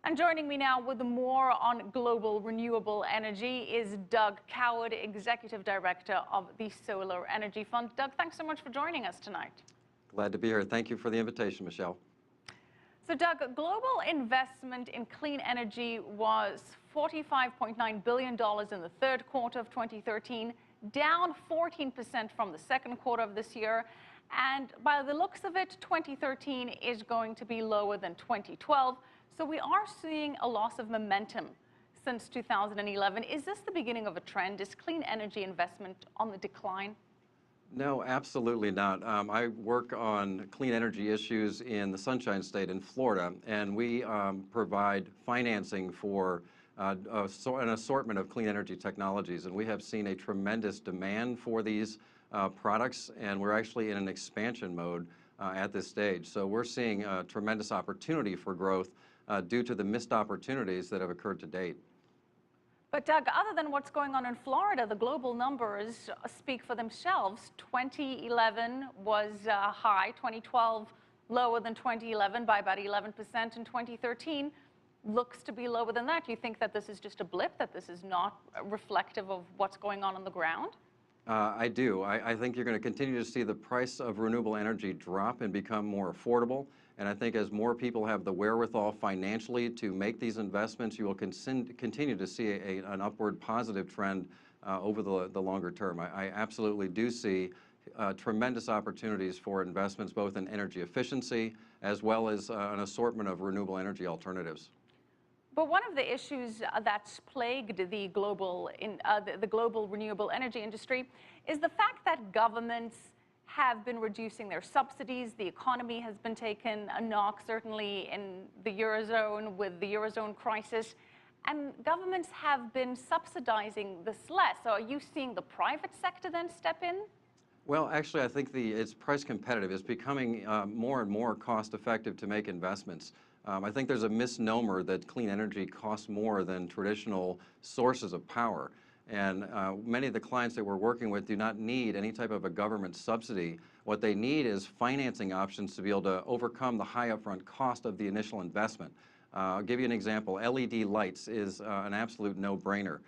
And joining me now with more on global renewable energy is Doug Coward, Executive Director of the Solar Energy Fund. Doug, thanks so much for joining us tonight. Glad to be here. Thank you for the invitation, Michelle. So, Doug, global investment in clean energy was $45.9 billion in the third quarter of 2013, down 14% from the second quarter of this year. And by the looks of it, 2013 is going to be lower than 2012. So we are seeing a loss of momentum since 2011. Is this the beginning of a trend? Is clean energy investment on the decline? No, absolutely not. I work on clean energy issues in the Sunshine State in Florida, and we provide financing for an assortment of clean energy technologies. And we have seen a tremendous demand for these products, and we're actually in an expansion mode at this stage. So we're seeing a tremendous opportunity for growth due to the missed opportunities that have occurred to date. But Doug, other than what's going on in Florida, the global numbers speak for themselves. 2011 was high, 2012 lower than 2011 by about 11%, and 2013 looks to be lower than that. Do you think that this is just a blip, that this is not reflective of what's going on the ground? I do. I think you're going to continue to see the price of renewable energy drop and become more affordable. And I think as more people have the wherewithal financially to make these investments, you will continue to see an upward positive trend over the longer term. I absolutely do see tremendous opportunities for investments both in energy efficiency as well as an assortment of renewable energy alternatives. But one of the issues that's plagued the global renewable energy industry is the fact that governments have been reducing their subsidies. The economy has been taken a knock, certainly in the Eurozone with the Eurozone crisis, and governments have been subsidizing this less. So are you seeing the private sector then step in? Well, actually, I think it's price competitive. It's becoming more and more cost effective to make investments. I think there's a misnomer that clean energy costs more than traditional sources of power. And many of the clients that we're working with do not need any type of a government subsidy. What they need is financing options to be able to overcome the high upfront cost of the initial investment. I'll give you an example. LED lights is an absolute no-brainer.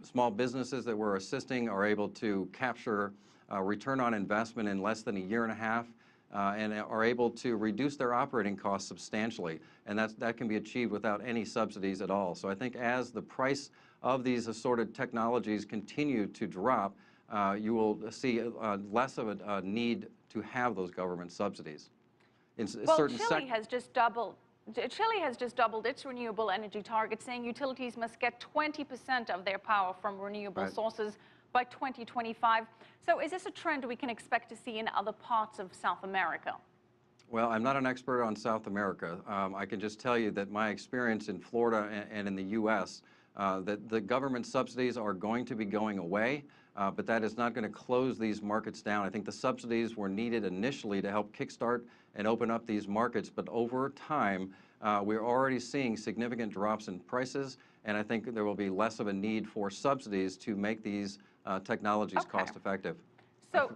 Small businesses that we're assisting are able to capture return on investment in less than a year and a half. And are able to reduce their operating costs substantially. And that can be achieved without any subsidies at all. So I think as the price of these assorted technologies continue to drop, you will see less of a need to have those government subsidies. Well, Chile has just doubled its renewable energy target, saying utilities must get 20% of their power from renewable sources by 2025. So is this a trend we can expect to see in other parts of South America? Well, I'm not an expert on South America. I can just tell you that my experience in Florida and in the U.S., that the government subsidies are going to be going away, but that is not going to close these markets down. I think the subsidies were needed initially to help kickstart and open up these markets, but over time, we're already seeing significant drops in prices, and I think there will be less of a need for subsidies to make these technologies cost effective. So,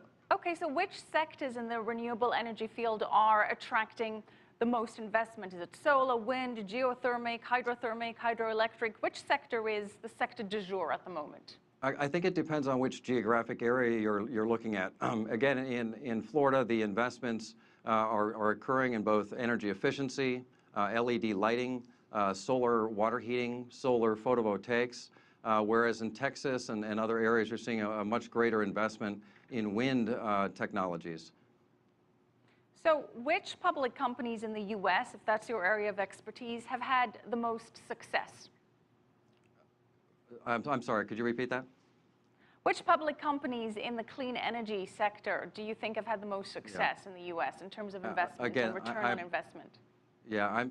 so which sectors in the renewable energy field are attracting the most investment? Is it solar, wind, geothermal, hydrothermal, hydroelectric? Which sector is the sector du jour at the moment? I think it depends on which geographic area you're looking at. Again, in Florida, the investments are occurring in both energy efficiency, LED lighting, solar water heating, solar photovoltaics, whereas in Texas and other areas, you're seeing a much greater investment in wind technologies. So which public companies in the U.S., if that's your area of expertise, have had the most success? I'm sorry, could you repeat that? Which public companies in the clean energy sector do you think have had the most success in the U.S. in terms of investment and return on investment? Yeah,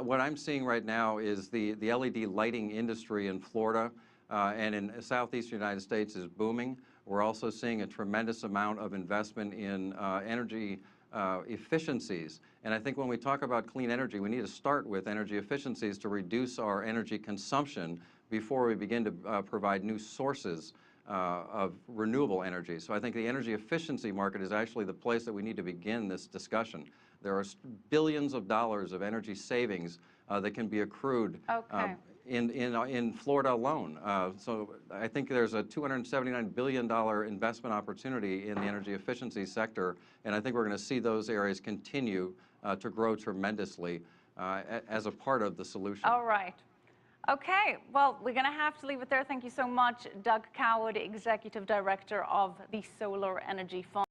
what I'm seeing right now is the LED lighting industry in Florida and in the southeastern United States is booming. We're also seeing a tremendous amount of investment in energy efficiencies. And I think when we talk about clean energy, we need to start with energy efficiencies to reduce our energy consumption before we begin to provide new sources of renewable energy. So I think the energy efficiency market is actually the place that we need to begin this discussion. There are billions of dollars of energy savings that can be accrued in Florida alone. So I think there's a $279 billion investment opportunity in the energy efficiency sector, and I think we're going to see those areas continue to grow tremendously as a part of the solution. All right. Okay, well, we're going to have to leave it there. Thank you so much, Doug Coward, Executive Director of the Solar Energy Fund.